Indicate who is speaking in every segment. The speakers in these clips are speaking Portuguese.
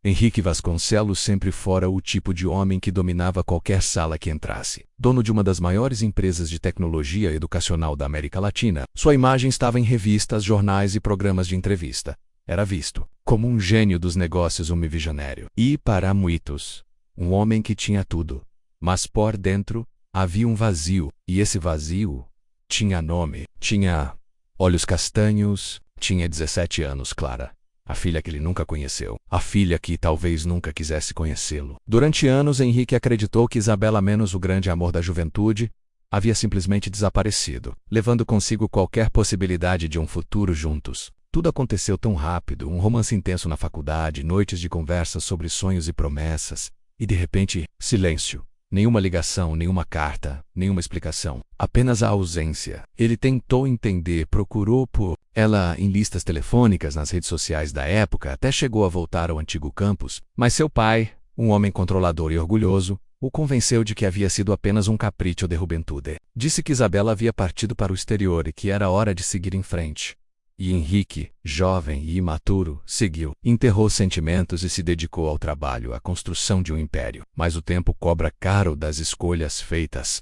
Speaker 1: Henrique Vasconcelos sempre fora o tipo de homem que dominava qualquer sala que entrasse. Dono de uma das maiores empresas de tecnologia educacional da América Latina, sua imagem estava em revistas, jornais e programas de entrevista. Era visto como um gênio dos negócios, um visionário. E, para muitos, um homem que tinha tudo. Mas por dentro, havia um vazio, e esse vazio tinha nome. Tinha olhos castanhos, tinha 17 anos, Clara. A filha que ele nunca conheceu. A filha que talvez nunca quisesse conhecê-lo. Durante anos, Henrique acreditou que Isabela, menos o grande amor da juventude, havia simplesmente desaparecido, levando consigo qualquer possibilidade de um futuro juntos. Tudo aconteceu tão rápido, um romance intenso na faculdade, noites de conversas sobre sonhos e promessas, e de repente, silêncio. Nenhuma ligação, nenhuma carta, nenhuma explicação. Apenas a ausência. Ele tentou entender, procurou por ela em listas telefônicas, nas redes sociais da época, até chegou a voltar ao antigo campus, mas seu pai, um homem controlador e orgulhoso, o convenceu de que havia sido apenas um capricho de juventude. Disse que Isabela havia partido para o exterior e que era hora de seguir em frente. E Henrique, jovem e imaturo, seguiu. Enterrou sentimentos e se dedicou ao trabalho, à construção de um império. Mas o tempo cobra caro das escolhas feitas.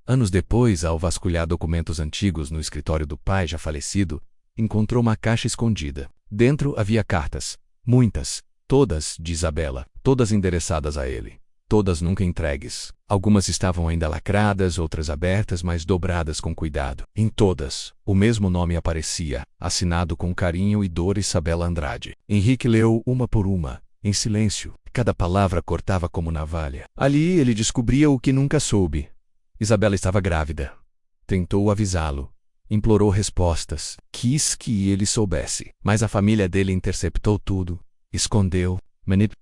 Speaker 1: Anos depois, ao vasculhar documentos antigos no escritório do pai já falecido, encontrou uma caixa escondida. Dentro havia cartas. Muitas. Todas de Isabela. Todas endereçadas a ele. Todas nunca entregues. Algumas estavam ainda lacradas, outras abertas, mas dobradas com cuidado. Em todas, o mesmo nome aparecia, assinado com carinho e dor: Isabela Andrade. Henrique leu uma por uma, em silêncio. Cada palavra cortava como navalha. Ali ele descobria o que nunca soube. Isabela estava grávida. Tentou avisá-lo. Implorou respostas. Quis que ele soubesse. Mas a família dele interceptou tudo. Escondeu.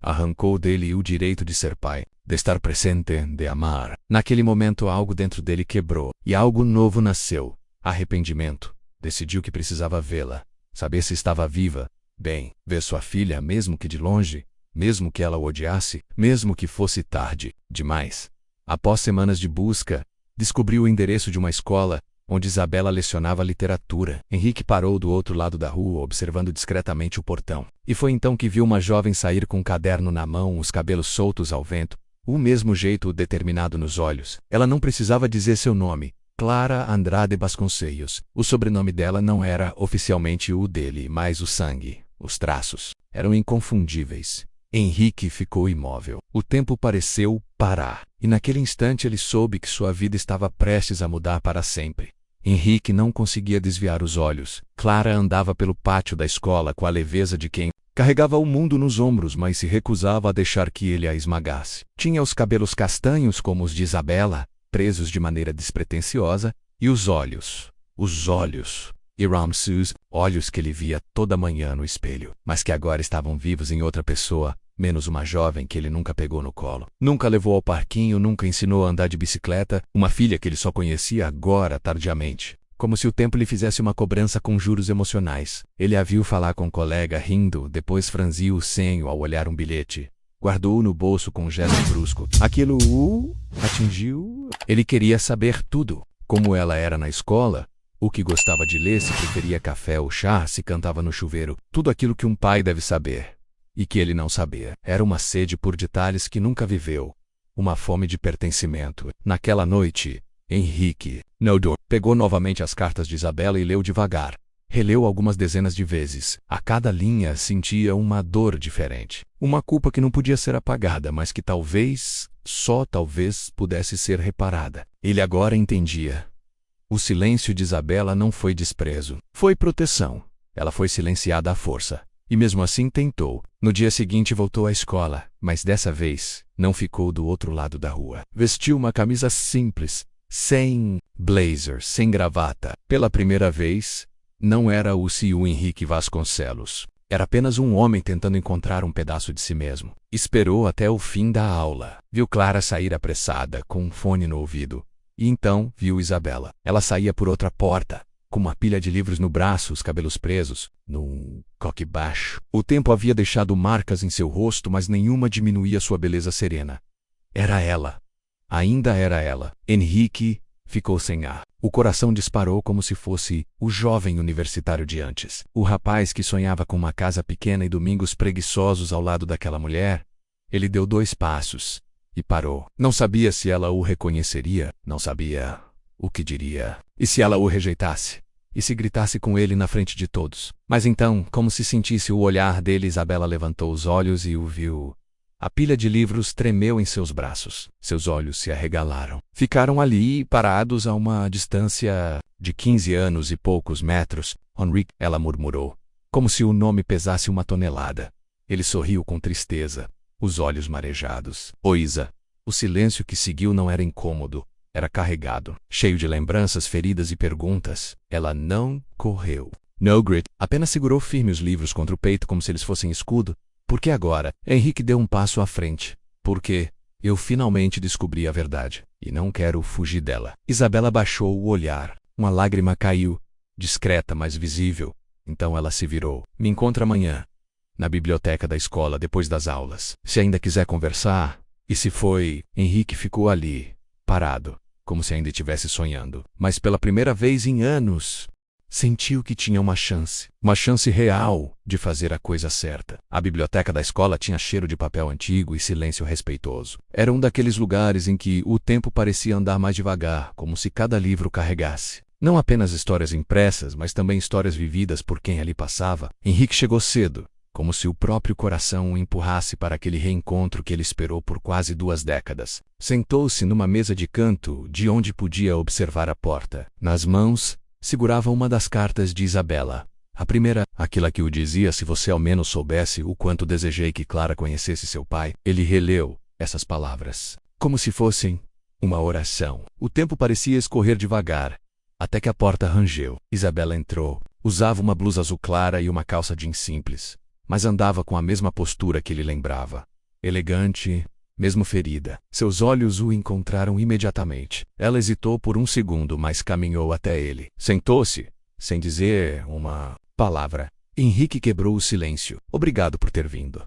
Speaker 1: Arrancou dele o direito de ser pai, de estar presente, de amar. Naquele momento algo dentro dele quebrou, e algo novo nasceu. Arrependimento. Decidiu que precisava vê-la, saber se estava viva. Bem, ver sua filha, mesmo que de longe, mesmo que ela o odiasse, mesmo que fosse tarde demais. Após semanas de busca, descobriu o endereço de uma escola, onde Isabela lecionava literatura. Henrique parou do outro lado da rua, observando discretamente o portão. E foi então que viu uma jovem sair com um caderno na mão, os cabelos soltos ao vento, o mesmo jeito determinado nos olhos. Ela não precisava dizer seu nome, Clara Andrade Vasconcelos. O sobrenome dela não era oficialmente o dele, mas o sangue, os traços, eram inconfundíveis. Henrique ficou imóvel. O tempo pareceu parar, e naquele instante ele soube que sua vida estava prestes a mudar para sempre. Henrique não conseguia desviar os olhos. Clara andava pelo pátio da escola com a leveza de quem carregava o mundo nos ombros, mas se recusava a deixar que ele a esmagasse. Tinha os cabelos castanhos como os de Isabela, presos de maneira despretensiosa, e os olhos, e Ramsus, olhos que ele via toda manhã no espelho, mas que agora estavam vivos em outra pessoa, menos uma jovem que ele nunca pegou no colo. Nunca levou ao parquinho, nunca ensinou a andar de bicicleta, uma filha que ele só conhecia agora, tardiamente. Como se o tempo lhe fizesse uma cobrança com juros emocionais. Ele a viu falar com um colega, rindo, depois franziu o senho ao olhar um bilhete. Guardou-o no bolso com um gesto brusco. Aquilo o atingiu. Ele queria saber tudo. Como ela era na escola, o que gostava de ler, se preferia café ou chá, se cantava no chuveiro. Tudo aquilo que um pai deve saber. E que ele não sabia. Era uma sede por detalhes que nunca viveu. Uma fome de pertencimento. Naquela noite, Henrique pegou novamente as cartas de Isabela e leu devagar. Releu algumas dezenas de vezes. A cada linha sentia uma dor diferente. Uma culpa que não podia ser apagada, mas que talvez, só talvez, pudesse ser reparada. Ele agora entendia. O silêncio de Isabela não foi desprezo. Foi proteção. Ela foi silenciada à força. E mesmo assim tentou. No dia seguinte voltou à escola, mas dessa vez não ficou do outro lado da rua. Vestiu uma camisa simples, sem blazer, sem gravata. Pela primeira vez, não era o CEO Henrique Vasconcelos. Era apenas um homem tentando encontrar um pedaço de si mesmo. Esperou até o fim da aula. Viu Clara sair apressada, com um fone no ouvido. E então viu Isabela. Ela saía por outra porta, com uma pilha de livros no braço, os cabelos presos, num coque baixo. O tempo havia deixado marcas em seu rosto, mas nenhuma diminuía sua beleza serena. Era ela. Ainda era ela. Henrique ficou sem ar. O coração disparou como se fosse o jovem universitário de antes. O rapaz que sonhava com uma casa pequena e domingos preguiçosos ao lado daquela mulher. Ele deu 2 passos e parou. Não sabia se ela o reconheceria, não sabia o que diria. E se ela o rejeitasse? E se gritasse com ele na frente de todos? Mas então, como se sentisse o olhar dele, Isabela levantou os olhos e o viu. A pilha de livros tremeu em seus braços. Seus olhos se arregalaram. Ficaram ali, parados a uma distância de 15 anos e poucos metros. Henrique, ela murmurou, como se o nome pesasse uma tonelada. Ele sorriu com tristeza, os olhos marejados. "Ô Isa." O silêncio que seguiu não era incômodo. Era carregado, cheio de lembranças, feridas e perguntas. Ela não correu. No grit. Apenas segurou firme os livros contra o peito como se eles fossem escudo. Por que agora? Henrique deu um passo à frente. Porque eu finalmente descobri a verdade. E não quero fugir dela. Isabela baixou o olhar. Uma lágrima caiu, discreta, mas visível. Então ela se virou. "Me encontra amanhã, na biblioteca da escola, depois das aulas. Se ainda quiser conversar." E se foi, Henrique ficou ali, parado, como se ainda estivesse sonhando. Mas pela primeira vez em anos, sentiu que tinha uma chance real de fazer a coisa certa. A biblioteca da escola tinha cheiro de papel antigo e silêncio respeitoso. Era um daqueles lugares em que o tempo parecia andar mais devagar, como se cada livro carregasse não apenas histórias impressas, mas também histórias vividas por quem ali passava. Henrique chegou cedo, como se o próprio coração o empurrasse para aquele reencontro que ele esperou por quase 2 décadas. Sentou-se numa mesa de canto, de onde podia observar a porta. Nas mãos, segurava uma das cartas de Isabela. A primeira, aquela que o dizia: "Se você ao menos soubesse o quanto desejei que Clara conhecesse seu pai." Ele releu essas palavras, como se fossem uma oração. O tempo parecia escorrer devagar, até que a porta rangeu. Isabela entrou. Usava uma blusa azul clara e uma calça jeans simples, mas andava com a mesma postura que ele lembrava. Elegante, mesmo ferida. Seus olhos o encontraram imediatamente. Ela hesitou por um segundo, mas caminhou até ele. Sentou-se, sem dizer uma palavra. Henrique quebrou o silêncio. "Obrigado por ter vindo."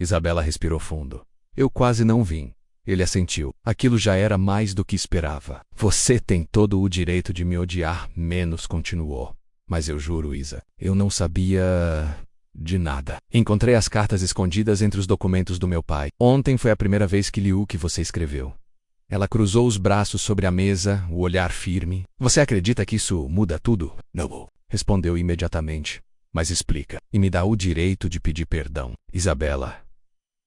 Speaker 1: Isabela respirou fundo. "Eu quase não vim." Ele assentiu. Aquilo já era mais do que esperava. "Você tem todo o direito de me odiar menos", continuou. "Mas eu juro, Isa, eu não sabia de nada. Encontrei as cartas escondidas entre os documentos do meu pai. Ontem foi a primeira vez que li o que você escreveu." Ela cruzou os braços sobre a mesa, o olhar firme. "Você acredita que isso muda tudo?" "Não", respondeu imediatamente. "Mas explica, e me dá o direito de pedir perdão." Isabela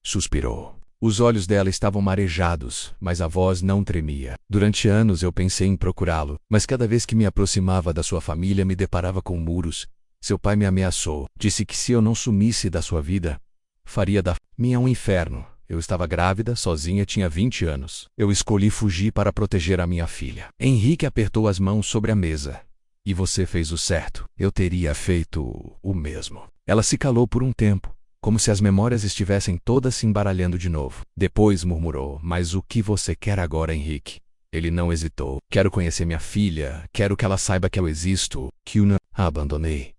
Speaker 1: suspirou. Os olhos dela estavam marejados, mas a voz não tremia. "Durante anos eu pensei em procurá-lo, mas cada vez que me aproximava da sua família me deparava com muros. Seu pai me ameaçou. Disse que se eu não sumisse da sua vida, faria da minha um inferno. Eu estava grávida, sozinha, tinha 20 anos. Eu escolhi fugir para proteger a minha filha." Henrique apertou as mãos sobre a mesa. "E você fez o certo. Eu teria feito o mesmo." Ela se calou por um tempo, como se as memórias estivessem todas se embaralhando de novo. Depois murmurou: "Mas o que você quer agora, Henrique?" Ele não hesitou. "Quero conhecer minha filha. Quero que ela saiba que eu existo, que a abandonei,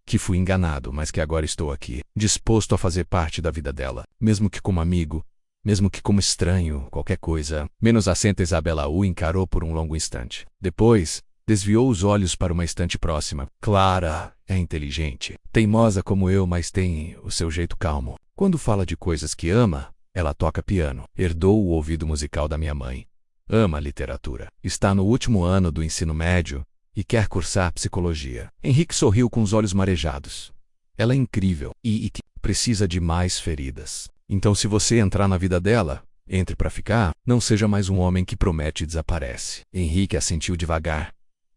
Speaker 1: que fui enganado, mas que agora estou aqui, disposto a fazer parte da vida dela, mesmo que como amigo, mesmo que como estranho, qualquer coisa." Menos assenta. Isabela o encarou por um longo instante. Depois, desviou os olhos para uma estante próxima. "Clara é inteligente, teimosa como eu, mas tem o seu jeito calmo. Quando fala de coisas que ama, ela toca piano. Herdou o ouvido musical da minha mãe. Ama a literatura. Está no último ano do ensino médio e quer cursar psicologia." Henrique sorriu com os olhos marejados. "Ela é incrível e precisa de mais feridas. Então, se você entrar na vida dela, entre para ficar. Não seja mais um homem que promete e desaparece." Henrique assentiu devagar.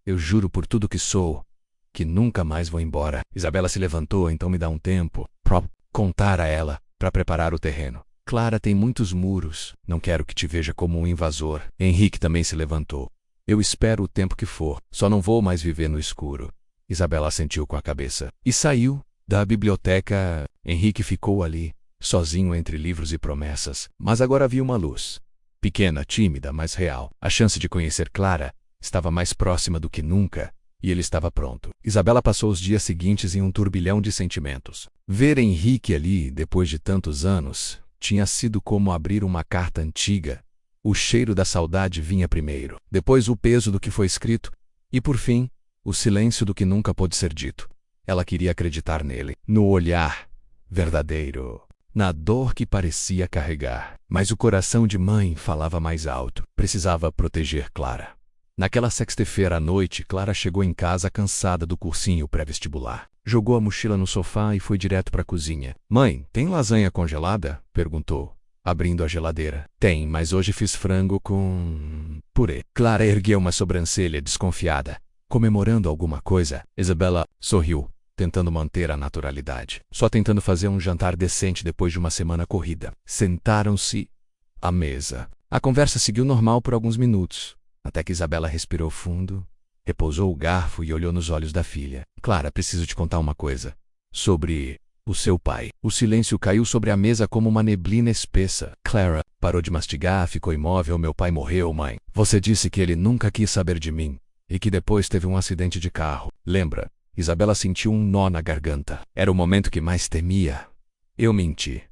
Speaker 1: "Eu juro por tudo que sou, que nunca mais vou embora." Isabela se levantou. "Então me dá um tempo para contar a ela, para preparar o terreno. Clara tem muitos muros. Não quero que te veja como um invasor." Henrique também se levantou. "Eu espero o tempo que for. Só não vou mais viver no escuro." Isabela assentiu com a cabeça. E saiu da biblioteca. Henrique ficou ali, sozinho entre livros e promessas. Mas agora havia uma luz. Pequena, tímida, mas real. A chance de conhecer Clara estava mais próxima do que nunca. E ele estava pronto. Isabela passou os dias seguintes em um turbilhão de sentimentos. Ver Henrique ali, depois de tantos anos, tinha sido como abrir uma carta antiga, O cheiro da saudade vinha primeiro, depois o peso do que foi escrito, e por fim, o silêncio do que nunca pôde ser dito. Ela queria acreditar nele, no olhar verdadeiro, na dor que parecia carregar. Mas o coração de mãe falava mais alto. Precisava proteger Clara. Naquela sexta-feira à noite, Clara chegou em casa cansada do cursinho pré-vestibular. Jogou a mochila no sofá e foi direto para a cozinha. Mãe, tem lasanha congelada? Perguntou, abrindo a geladeira. Tem, mas hoje fiz frango com purê. Clara ergueu uma sobrancelha desconfiada, comemorando alguma coisa. Isabela sorriu, tentando manter a naturalidade. Só tentando fazer um jantar decente depois de uma semana corrida. Sentaram-se à mesa. A conversa seguiu normal por alguns minutos, até que Isabela respirou fundo, repousou o garfo e olhou nos olhos da filha. Clara, preciso te contar uma coisa. Sobre o seu pai. O silêncio caiu sobre a mesa como uma neblina espessa. Clara parou de mastigar, ficou imóvel. Meu pai morreu, mãe. Você disse que ele nunca quis saber de mim e que depois teve um acidente de carro. Lembra? Isabela sentiu um nó na garganta. Era o momento que mais temia. Eu menti.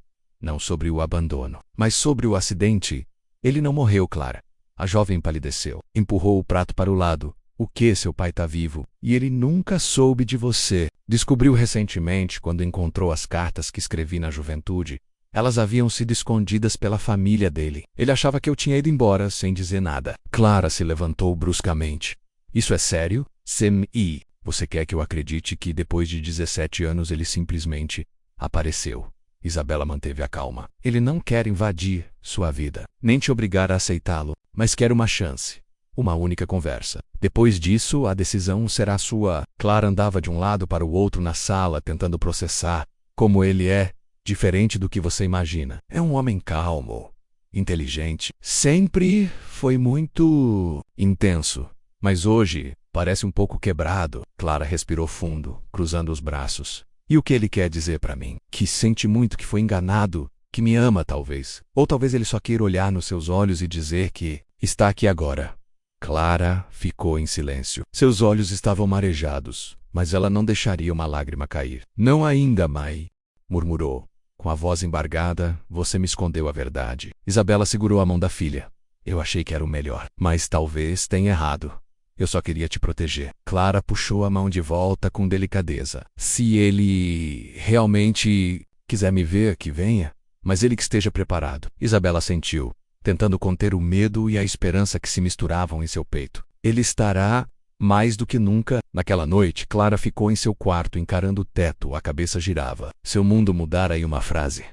Speaker 1: Não sobre o abandono, mas sobre o acidente. Ele não morreu, Clara. A jovem empalideceu. Empurrou o prato para o lado. O que? Seu pai tá vivo. E ele nunca soube de você. Descobriu recentemente, quando encontrou as cartas que escrevi na juventude. Elas haviam sido escondidas pela família dele. Ele achava que eu tinha ido embora sem dizer nada. Clara se levantou bruscamente. Isso é sério? Semi, você quer que eu acredite que depois de 17 anos ele simplesmente apareceu? Isabela manteve a calma. Ele não quer invadir sua vida, nem te obrigar a aceitá-lo, mas quer uma chance. Uma única conversa. Depois disso, a decisão será sua. Clara andava de um lado para o outro na sala, tentando processar. Como ele é, diferente do que você imagina. É um homem calmo, inteligente. Sempre foi muito intenso. Mas hoje, parece um pouco quebrado. Clara respirou fundo, cruzando os braços. E o que ele quer dizer para mim? Que sente muito que foi enganado, que me ama talvez. Ou talvez ele só queira olhar nos seus olhos e dizer que está aqui agora. Clara ficou em silêncio. Seus olhos estavam marejados, mas ela não deixaria uma lágrima cair. Não ainda, mãe, murmurou, com a voz embargada. Você me escondeu a verdade. Isabela segurou a mão da filha. Eu achei que era o melhor, mas talvez tenha errado. Eu só queria te proteger. Clara puxou a mão de volta com delicadeza. Se ele realmente quiser me ver, que venha, mas ele que esteja preparado. Isabela sentiu, tentando conter o medo e a esperança que se misturavam em seu peito. Ele estará mais do que nunca. Naquela noite, Clara ficou em seu quarto encarando o teto, a cabeça girava. Seu mundo mudara em uma frase.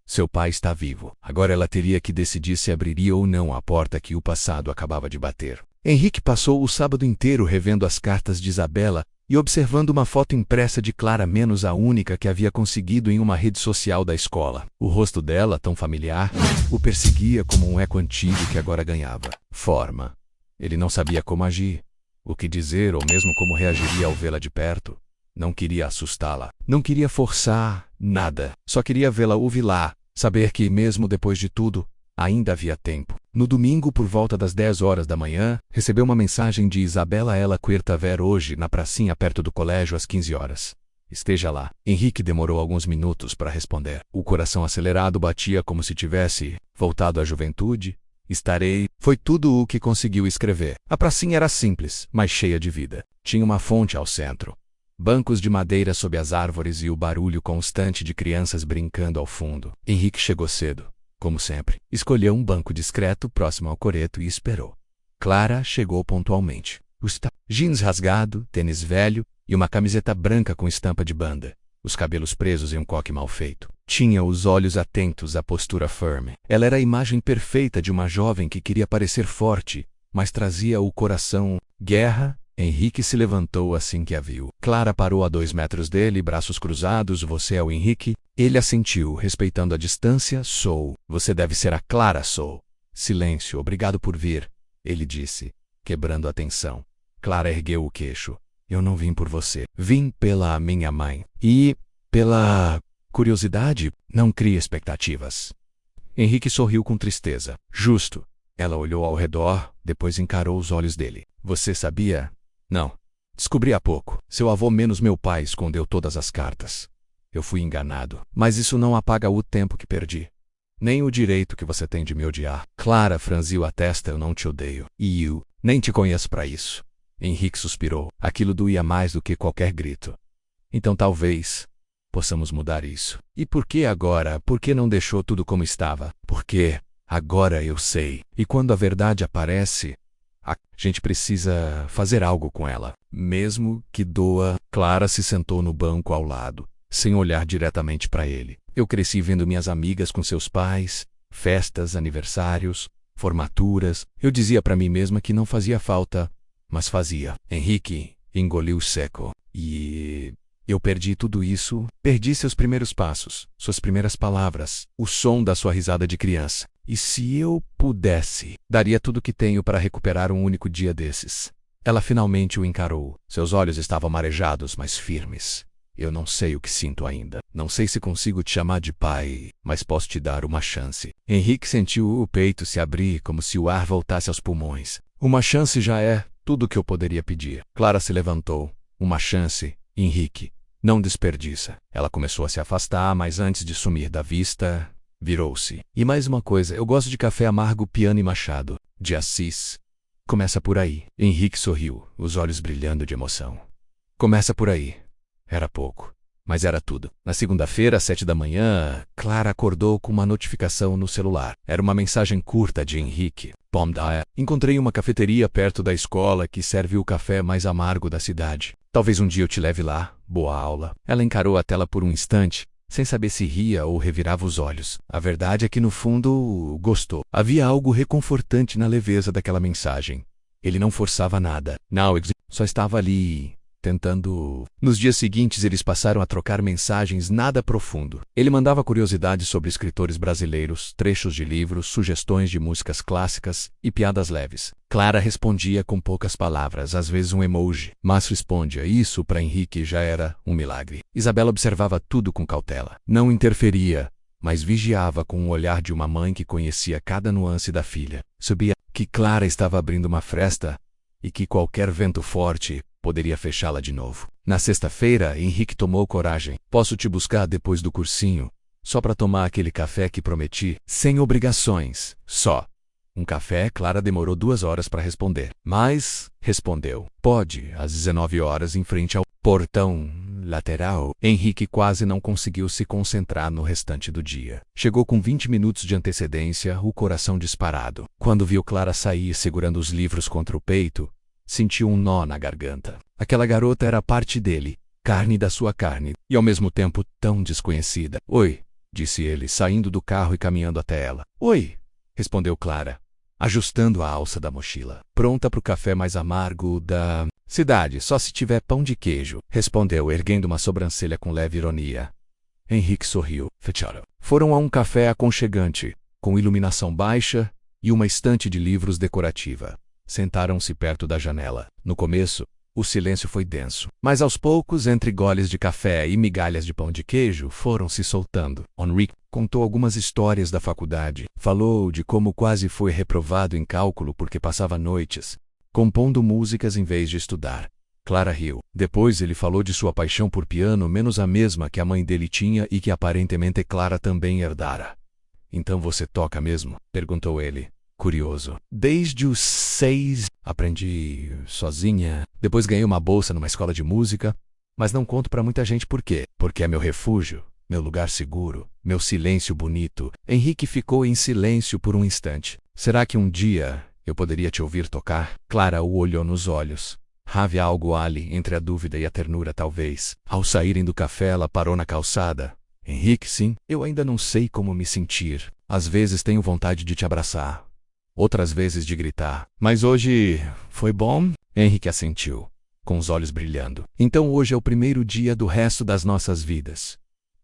Speaker 1: Seu pai está vivo. Agora ela teria que decidir se abriria ou não a porta que o passado acabava de bater. Henrique passou o sábado inteiro revendo as cartas de Isabela e observando uma foto impressa de Clara, menos a única que havia conseguido em uma rede social da escola. O rosto dela, tão familiar, o perseguia como um eco antigo que agora ganhava forma. Ele não sabia como agir, o que dizer ou mesmo como reagiria ao vê-la de perto. Não queria assustá-la, não queria forçar nada, só queria vê-la ouvi-la, saber que, mesmo depois de tudo, ainda havia tempo. No domingo, por volta das 10 horas da manhã, recebeu uma mensagem de Isabela. Ela querta ver hoje na pracinha perto do colégio às 15 horas. Esteja lá. Henrique demorou alguns minutos para responder. O coração acelerado batia como se tivesse voltado à juventude. Estarei. Foi tudo o que conseguiu escrever. A pracinha era simples, mas cheia de vida. Tinha uma fonte ao centro, bancos de madeira sob as árvores e o barulho constante de crianças brincando ao fundo. Henrique chegou cedo. Como sempre, escolheu um banco discreto próximo ao coreto e esperou. Clara chegou pontualmente. Jeans rasgado, tênis velho e uma camiseta branca com estampa de banda. Os cabelos presos em um coque mal feito. Tinha os olhos atentos, a postura firme. Ela era a imagem perfeita de uma jovem que queria parecer forte, mas trazia o coração guerra. Henrique se levantou assim que a viu. Clara parou a 2 metros dele, braços cruzados. Você é o Henrique? Ele assentiu, respeitando a distância. Sou. Você deve ser a Clara. Sou. Silêncio. Obrigado por vir, ele disse, quebrando a tensão. Clara ergueu o queixo. Eu não vim por você. Vim pela minha mãe. E pela curiosidade. Não crie expectativas. Henrique sorriu com tristeza. Justo. Ela olhou ao redor, depois encarou os olhos dele. Você sabia? Não. Descobri há pouco. Seu avô menos meu pai escondeu todas as cartas. Eu fui enganado. Mas isso não apaga o tempo que perdi. Nem o direito que você tem de me odiar. Clara franziu a testa. Eu não te odeio. E eu nem te conheço para isso. Henrique suspirou. Aquilo doía mais do que qualquer grito. Então talvez possamos mudar isso. E por que agora? Por que não deixou tudo como estava? Porque agora eu sei. E quando a verdade aparece, a gente precisa fazer algo com ela. Mesmo que doa. Clara se sentou no banco ao lado, sem olhar diretamente para ele. Eu cresci vendo minhas amigas com seus pais, festas, aniversários, formaturas. Eu dizia para mim mesma que não fazia falta, mas fazia. Henrique engoliu seco. E eu perdi tudo isso. Perdi seus primeiros passos, suas primeiras palavras, o som da sua risada de criança. E se eu pudesse, daria tudo que tenho para recuperar um único dia desses. Ela finalmente o encarou. Seus olhos estavam marejados, mas firmes. Eu não sei o que sinto ainda. Não sei se consigo te chamar de pai, mas posso te dar uma chance. Henrique sentiu o peito se abrir como se o ar voltasse aos pulmões. Uma chance já é tudo o que eu poderia pedir. Clara se levantou. Uma chance, Henrique. Não desperdiça. Ela começou a se afastar, mas antes de sumir da vista, virou-se. E mais uma coisa, eu gosto de café amargo, piano e Machado, de Assis. Começa por aí. Henrique sorriu, os olhos brilhando de emoção. Começa por aí. Era pouco, mas era tudo. Na segunda-feira, às 7 da manhã, Clara acordou com uma notificação no celular. Era uma mensagem curta de Henrique. Pomdaia. Encontrei uma cafeteria perto da escola que serve o café mais amargo da cidade. Talvez um dia eu te leve lá. Boa aula. Ela encarou a tela por um instante, sem saber se ria ou revirava os olhos. A verdade é que no fundo, gostou. Havia algo reconfortante na leveza daquela mensagem. Ele não forçava nada. Não, só estava ali, tentando. Nos dias seguintes eles passaram a trocar mensagens nada profundo. Ele mandava curiosidades sobre escritores brasileiros, trechos de livros, sugestões de músicas clássicas e piadas leves. Clara respondia com poucas palavras, às vezes um emoji, mas respondia. Isso para Henrique já era um milagre. Isabela observava tudo com cautela. Não interferia, mas vigiava com o olhar de uma mãe que conhecia cada nuance da filha. Sabia que Clara estava abrindo uma fresta e que qualquer vento forte poderia fechá-la de novo. Na sexta-feira, Henrique tomou coragem. Posso te buscar depois do cursinho, só para tomar aquele café que prometi, sem obrigações, só. Um café. Clara demorou 2 horas para responder. Mas respondeu. Pode, às 19 horas em frente ao portão lateral. Henrique quase não conseguiu se concentrar no restante do dia. Chegou com 20 minutos de antecedência, o coração disparado. Quando viu Clara sair segurando os livros contra o peito, sentiu um nó na garganta. Aquela garota era parte dele, carne da sua carne, e ao mesmo tempo tão desconhecida. Oi, disse ele, saindo do carro e caminhando até ela. Oi, respondeu Clara, ajustando a alça da mochila. Pronta para o café mais amargo da cidade, só se tiver pão de queijo, respondeu, erguendo uma sobrancelha com leve ironia. Henrique sorriu. Fecharam. Foram a um café aconchegante, com iluminação baixa e uma estante de livros decorativa. Sentaram-se perto da janela. No começo, o silêncio foi denso, mas aos poucos, entre goles de café e migalhas de pão de queijo, foram se soltando. Henrique contou algumas histórias da faculdade. Falou de como quase foi reprovado em cálculo porque passava noites compondo músicas em vez de estudar. Clara riu. Depois ele falou de sua paixão por piano, menos a mesma que a mãe dele tinha e que aparentemente Clara também herdara. Então você toca mesmo? Perguntou ele, curioso. Desde os 6, aprendi sozinha. Depois ganhei uma bolsa numa escola de música, mas não conto pra muita gente por quê. Porque é meu refúgio, meu lugar seguro, meu silêncio bonito. Henrique ficou em silêncio por um instante. Será que um dia eu poderia te ouvir tocar? Clara o olhou nos olhos. Havia algo ali, entre a dúvida e a ternura, talvez. Ao saírem do café, ela parou na calçada. Henrique, sim, eu ainda não sei como me sentir. Às vezes tenho vontade de te abraçar. Outras vezes de gritar. Mas hoje foi bom? Henrique assentiu, com os olhos brilhando. Então hoje é o primeiro dia do resto das nossas vidas.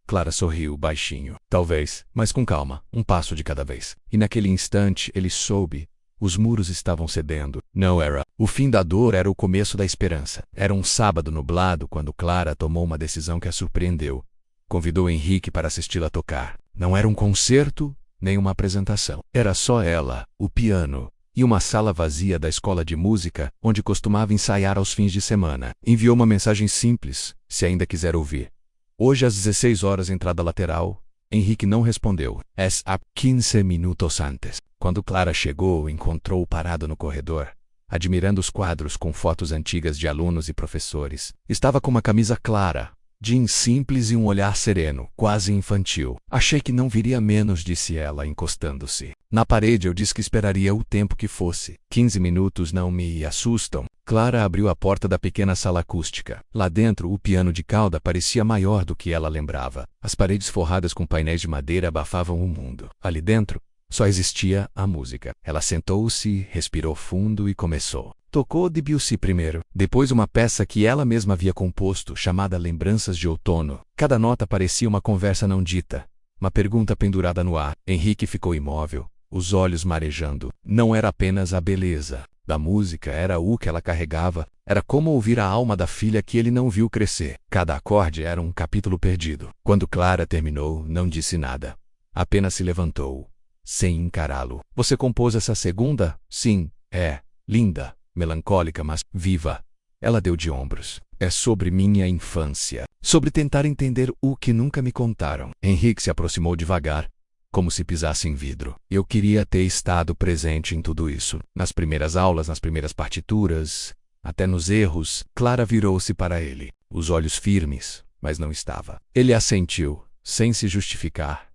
Speaker 1: Clara sorriu baixinho. Talvez, mas com calma, um passo de cada vez. E naquele instante ele soube. Os muros estavam cedendo. Não era. O fim da dor era o começo da esperança. Era um sábado nublado quando Clara tomou uma decisão que a surpreendeu. Convidou Henrique para assisti-la tocar. Não era um concerto, nem uma apresentação. Era só ela, o piano, e uma sala vazia da escola de música, onde costumava ensaiar aos fins de semana. Enviou uma mensagem simples, se ainda quiser ouvir. Hoje às 16 horas, entrada lateral, Henrique não respondeu. Há 15 minutos antes. Quando Clara chegou, encontrou-o parado no corredor, admirando os quadros com fotos antigas de alunos e professores. Estava com uma camisa clara, jeans simples e um olhar sereno, quase infantil. Achei que não viria menos, disse ela, encostando-se na parede. Eu disse que esperaria o tempo que fosse. 15 minutos não me assustam. Clara abriu a porta da pequena sala acústica. Lá dentro, o piano de cauda parecia maior do que ela lembrava. As paredes forradas com painéis de madeira abafavam o mundo. Ali dentro, só existia a música. Ela sentou-se, respirou fundo e começou. Tocou Debussy primeiro, depois uma peça que ela mesma havia composto, chamada Lembranças de Outono. Cada nota parecia uma conversa não dita, uma pergunta pendurada no ar. Henrique ficou imóvel, os olhos marejando. Não era apenas a beleza da música, era o que ela carregava. Era como ouvir a alma da filha que ele não viu crescer. Cada acorde era um capítulo perdido. Quando Clara terminou, não disse nada. Apenas se levantou, sem encará-lo. Você compôs essa segunda? Sim, é linda. Melancólica, mas viva. Ela deu de ombros. É sobre minha infância. Sobre tentar entender o que nunca me contaram. Henrique se aproximou devagar, como se pisasse em vidro. Eu queria ter estado presente em tudo isso. Nas primeiras aulas, nas primeiras partituras, até nos erros. Clara virou-se para ele, os olhos firmes, mas não estava. Ele assentiu, sem se justificar.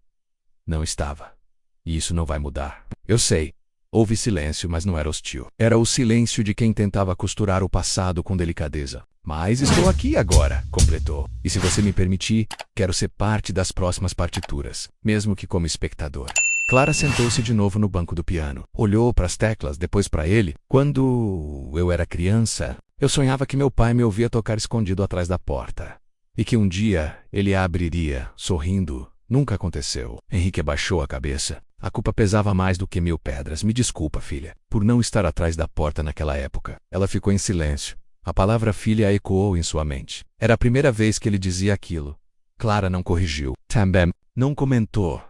Speaker 1: Não estava. E isso não vai mudar. Eu sei. Houve silêncio, mas não era hostil. Era o silêncio de quem tentava costurar o passado com delicadeza. Mas estou aqui agora, completou. E se você me permitir, quero ser parte das próximas partituras, mesmo que como espectador. Clara sentou-se de novo no banco do piano. Olhou para as teclas, depois para ele. Quando eu era criança, eu sonhava que meu pai me ouvia tocar escondido atrás da porta. E que um dia ele a abriria, sorrindo. Nunca aconteceu. Henrique abaixou a cabeça. A culpa pesava mais do que 1000 pedras. Me desculpa, filha, por não estar atrás da porta naquela época. Ela ficou em silêncio. A palavra filha ecoou em sua mente. Era a primeira vez que ele dizia aquilo. Clara não corrigiu. Também não comentou.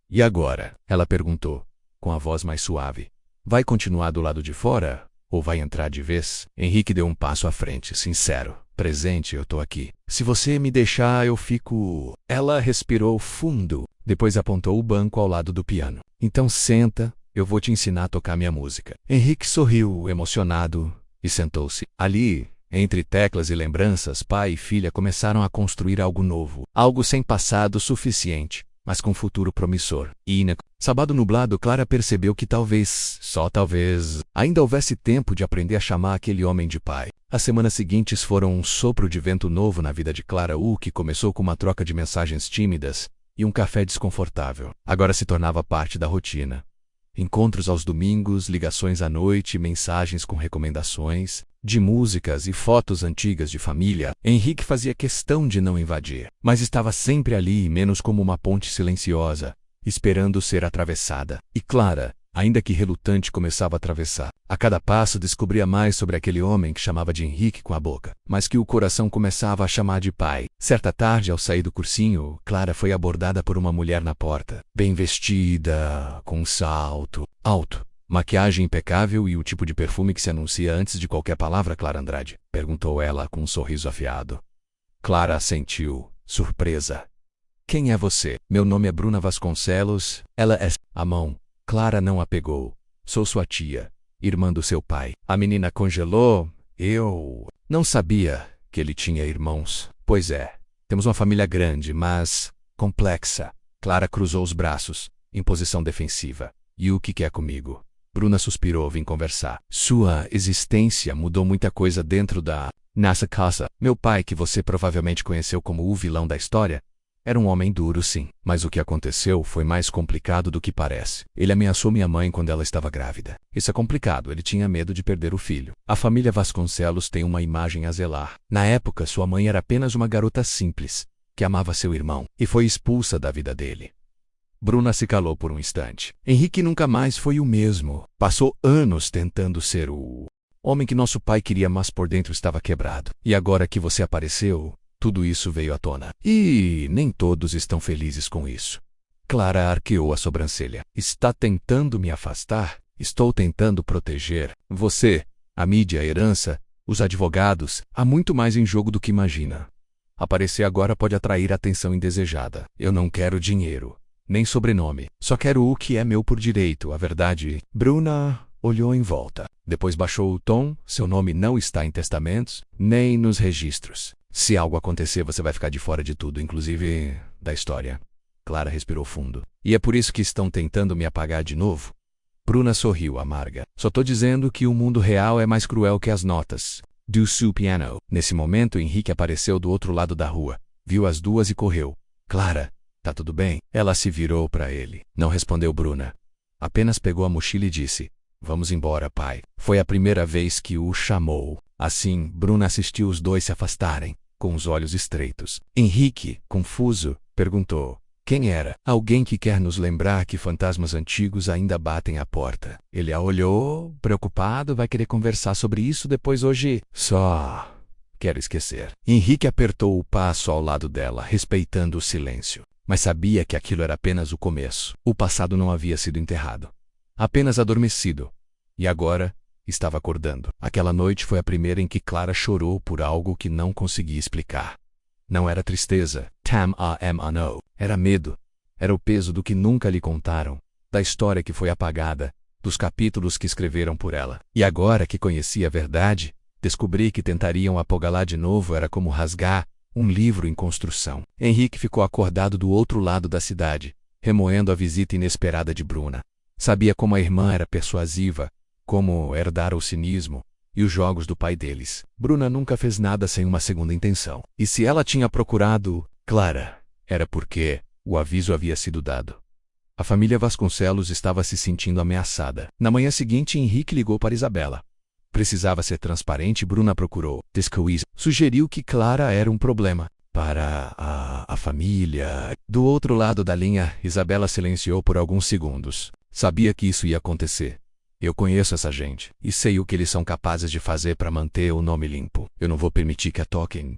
Speaker 1: E agora? Ela perguntou, com a voz mais suave. Vai continuar do lado de fora? Ou vai entrar de vez? Henrique deu um passo à frente, sincero. Presente, eu tô aqui. Se você me deixar, eu fico... Ela respirou fundo. Depois apontou o banco ao lado do piano. Então senta, eu vou te ensinar a tocar minha música. Henrique sorriu, emocionado, e sentou-se. Ali, entre teclas e lembranças, pai e filha começaram a construir algo novo. Algo sem passado suficiente, mas com futuro promissor. Sábado nublado, Clara percebeu que talvez, só talvez, ainda houvesse tempo de aprender a chamar aquele homem de pai. As semanas seguintes foram um sopro de vento novo na vida de Clara, que começou com uma troca de mensagens tímidas e um café desconfortável. Agora se tornava parte da rotina. Encontros aos domingos, ligações à noite, mensagens com recomendações de músicas e fotos antigas de família. Henrique fazia questão de não invadir, mas estava sempre ali, menos como uma ponte silenciosa, esperando ser atravessada. E Clara, ainda que relutante, começava a atravessar. A cada passo descobria mais sobre aquele homem que chamava de Henrique com a boca, mas que o coração começava a chamar de pai. Certa tarde, ao sair do cursinho, Clara foi abordada por uma mulher na porta, bem vestida, com um salto alto, maquiagem impecável e o tipo de perfume que se anuncia antes de qualquer palavra. Clara Andrade? Perguntou ela com um sorriso afiado. Clara assentiu, surpresa. Quem é você? Meu nome é Bruna Vasconcelos. Ela é... A mão. Clara não a pegou. Sou sua tia, irmã do seu pai. A menina congelou. Eu não sabia que ele tinha irmãos. Pois é, temos uma família grande, mas complexa. Clara cruzou os braços, em posição defensiva. E o que quer comigo? Bruna suspirou. Vim conversar. Sua existência mudou muita coisa dentro da nossa casa. Meu pai, que você provavelmente conheceu como o vilão da história, era um homem duro, sim. Mas o que aconteceu foi mais complicado do que parece. Ele ameaçou minha mãe quando ela estava grávida. Isso é complicado, ele tinha medo de perder o filho. A família Vasconcelos tem uma imagem a zelar. Na época, sua mãe era apenas uma garota simples, que amava seu irmão, e foi expulsa da vida dele. Bruna se calou por um instante. Henrique nunca mais foi o mesmo. Passou anos tentando ser o homem que nosso pai queria, mas por dentro estava quebrado. E agora que você apareceu, tudo isso veio à tona. E nem todos estão felizes com isso. Clara arqueou a sobrancelha. Está tentando me afastar? Estou tentando proteger você, a mídia, a herança, os advogados. Há muito mais em jogo do que imagina. Aparecer agora pode atrair atenção indesejada. Eu não quero dinheiro. nem sobrenome. Só quero o que é meu por direito, a verdade. Bruna olhou em volta. Depois baixou o tom. Seu nome não está em testamentos, nem nos registros. Se algo acontecer, você vai ficar de fora de tudo, inclusive da história. Clara respirou fundo. E é por isso que estão tentando me apagar de novo? Bruna sorriu, amarga. Só tô dizendo que o mundo real é mais cruel que as notas. Do seu piano. Nesse momento, Henrique apareceu do outro lado da rua. Viu as duas e correu. Clara, tá tudo bem? Ela se virou para ele. Não respondeu Bruna. Apenas pegou a mochila e disse: Vamos embora, pai. Foi a primeira vez que o chamou. Assim, Bruna assistiu os dois se afastarem, com os olhos estreitos. Henrique, confuso, perguntou: Quem era? Alguém que quer nos lembrar que fantasmas antigos ainda batem à porta. Ele a olhou, preocupado, vai querer conversar sobre isso depois hoje. Só quero esquecer. Henrique apertou o passo ao lado dela, respeitando o silêncio. Mas sabia que aquilo era apenas o começo. O passado não havia sido enterrado. Apenas adormecido. E agora estava acordando. Aquela noite foi a primeira em que Clara chorou por algo que não conseguia explicar. Não era tristeza, não. Era medo. Era o peso do que nunca lhe contaram, da história que foi apagada, dos capítulos que escreveram por ela. E agora que conhecia a verdade, descobri que tentariam apogá-la de novo era como rasgar um livro em construção. Henrique ficou acordado do outro lado da cidade, remoendo a visita inesperada de Bruna. Sabia como a irmã era persuasiva, como herdara o cinismo e os jogos do pai deles. Bruna nunca fez nada sem uma segunda intenção. E se ela tinha procurado Clara, era porque o aviso havia sido dado. A família Vasconcelos estava se sentindo ameaçada. Na manhã seguinte, Henrique ligou para Isabela. Precisava ser transparente. Bruna procurou Descois. Sugeriu que Clara era um problema para a família. Do outro lado da linha, Isabela silenciou por alguns segundos. Sabia que isso ia acontecer. Eu conheço essa gente e sei o que eles são capazes de fazer para manter o nome limpo. Eu não vou permitir que a toquem,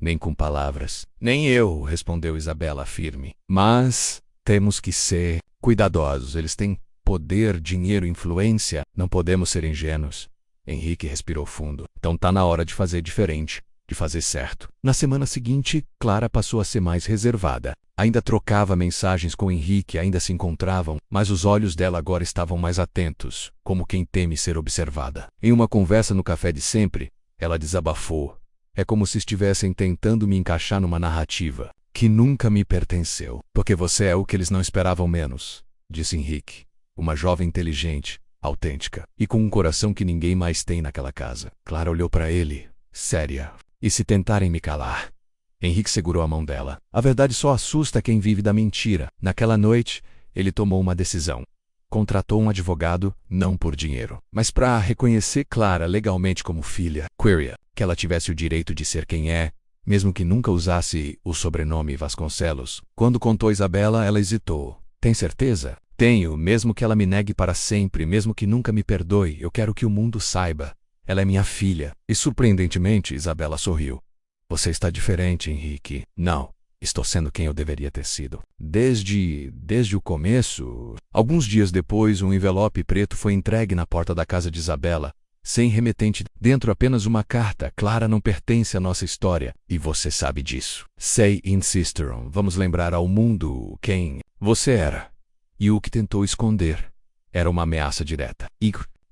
Speaker 1: nem com palavras. Nem eu, respondeu Isabela firme. Mas temos que ser cuidadosos. Eles têm poder, dinheiro, influência. Não podemos ser ingênuos. Henrique respirou fundo. Então tá na hora de fazer diferente, de fazer certo. Na semana seguinte, Clara passou a ser mais reservada. Ainda trocava mensagens com Henrique, ainda se encontravam, mas os olhos dela agora estavam mais atentos, como quem teme ser observada. Em uma conversa no café de sempre, ela desabafou. É como se estivessem tentando me encaixar numa narrativa que nunca me pertenceu. Porque você é o que eles não esperavam menos, disse Henrique. Uma jovem inteligente, autêntica, e com um coração que ninguém mais tem naquela casa. Clara olhou para ele, séria. E se tentarem me calar? Henrique segurou a mão dela. A verdade só assusta quem vive da mentira. Naquela noite, ele tomou uma decisão. Contratou um advogado, não por dinheiro, mas para reconhecer Clara legalmente como filha. Queria que ela tivesse o direito de ser quem é, mesmo que nunca usasse o sobrenome Vasconcelos. Quando contou a Isabela, ela hesitou. Tem certeza? Tenho, mesmo que ela me negue para sempre, mesmo que nunca me perdoe, eu quero que o mundo saiba. Ela é minha filha. E surpreendentemente, Isabela sorriu. Você está diferente, Henrique. Não, estou sendo quem eu deveria ter sido. Desde o começo. Alguns dias depois, um envelope preto foi entregue na porta da casa de Isabela, sem remetente. Dentro apenas uma carta. Clara não pertence à nossa história, e você sabe disso. Sei, insistiram. Vamos lembrar ao mundo quem você era. E o que tentou esconder. Era uma ameaça direta.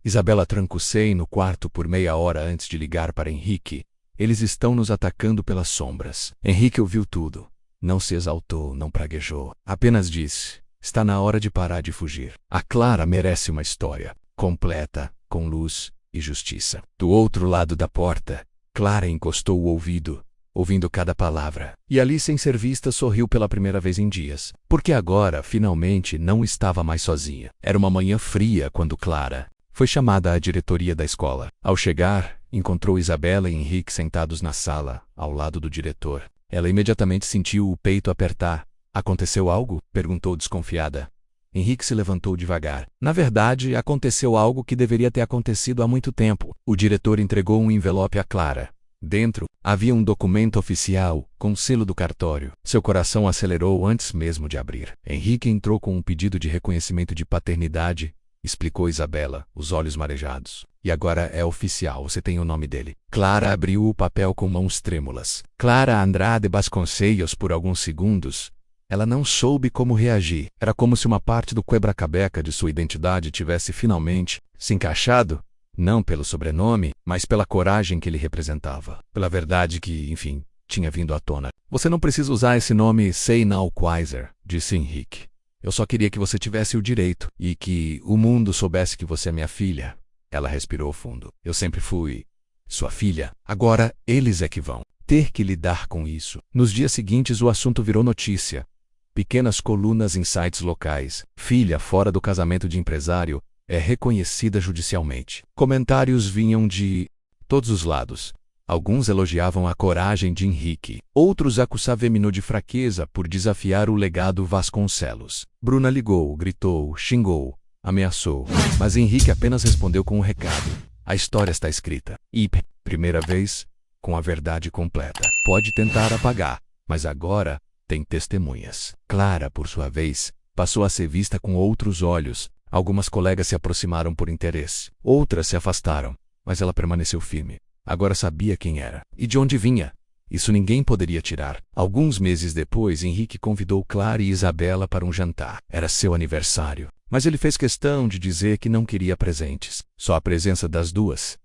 Speaker 1: Isabela trancou-se no quarto por meia hora antes de ligar para Henrique. Eles estão nos atacando pelas sombras. Henrique ouviu tudo. Não se exaltou, não praguejou. Apenas disse: está na hora de parar de fugir. A Clara merece uma história completa, com luz e justiça. Do outro lado da porta, Clara encostou o ouvido, ouvindo cada palavra. E ali, sem ser vista, sorriu pela primeira vez em dias. Porque agora, finalmente, não estava mais sozinha. Era uma manhã fria quando Clara foi chamada à diretoria da escola. Ao chegar, encontrou Isabela e Henrique sentados na sala, ao lado do diretor. Ela imediatamente sentiu o peito apertar. Aconteceu algo? Perguntou desconfiada. Henrique se levantou devagar. Na verdade, aconteceu algo que deveria ter acontecido há muito tempo. O diretor entregou um envelope a Clara. Dentro, havia um documento oficial, com o selo do cartório. Seu coração acelerou antes mesmo de abrir. Henrique entrou com um pedido de reconhecimento de paternidade, explicou Isabela, os olhos marejados. E agora é oficial, você tem o nome dele. Clara abriu o papel com mãos trêmulas. Clara Andrade Vasconcelos. Por alguns segundos, Ela não soube como reagir. Era como se uma parte do quebra-cabeça de sua identidade tivesse finalmente se encaixado, não pelo sobrenome, mas pela coragem que ele representava. Pela verdade que, enfim, tinha vindo à tona. Você não precisa usar esse nome Say Now Quasar, disse Henrique. Eu só queria que você tivesse o direito e que o mundo soubesse que você é minha filha. Ela respirou fundo. Eu sempre fui sua filha. Agora eles é que vão ter que lidar com isso. Nos dias seguintes o assunto virou notícia. Pequenas colunas em sites locais. Filha fora do casamento de empresário é reconhecida judicialmente. Comentários vinham de todos os lados. Alguns elogiavam a coragem de Henrique. Outros acusavam-no de fraqueza por desafiar o legado Vasconcelos. Bruna ligou, gritou, xingou, ameaçou. Mas Henrique apenas respondeu com um recado. A história está escrita. E, primeira vez, com a verdade completa. Pode tentar apagar, mas agora tem testemunhas. Clara, por sua vez, passou a ser vista com outros olhos. Algumas colegas se aproximaram por interesse. Outras se afastaram, mas ela permaneceu firme. Agora sabia quem era e de onde vinha. Isso ninguém poderia tirar. Alguns meses depois, Henrique convidou Clara e Isabela para um jantar. Era seu aniversário, mas ele fez questão de dizer que não queria presentes, só a presença das duas.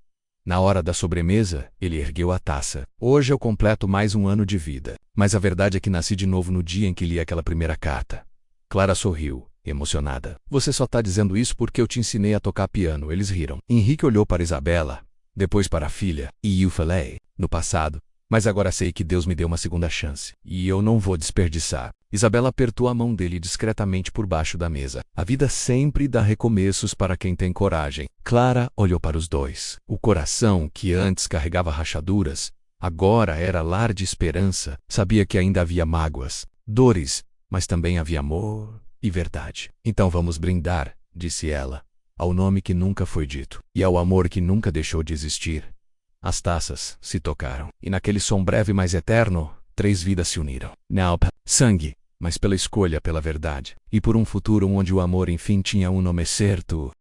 Speaker 1: Na hora da sobremesa, ele ergueu a taça. Hoje eu completo mais um ano de vida, mas a verdade é que nasci de novo no dia em que li aquela primeira carta. Clara sorriu, emocionada. Você só está dizendo isso porque eu te ensinei a tocar piano. Eles riram. Henrique olhou para Isabela, depois para a filha, e eu falei, no passado, mas agora sei que Deus me deu uma segunda chance, e eu não vou desperdiçar. Isabela apertou a mão dele discretamente por baixo da mesa. A vida sempre dá recomeços para quem tem coragem. Clara olhou para os dois. O coração, que antes carregava rachaduras, agora era lar de esperança. Sabia que ainda havia mágoas, dores, mas também havia amor e verdade. Então vamos brindar, disse ela, ao nome que nunca foi dito, e ao amor que nunca deixou de existir. As taças se tocaram, e naquele som breve mas eterno, 3 vidas se uniram. Não sangue, mas pela escolha pela verdade, e por um futuro onde o amor enfim tinha um nome certo.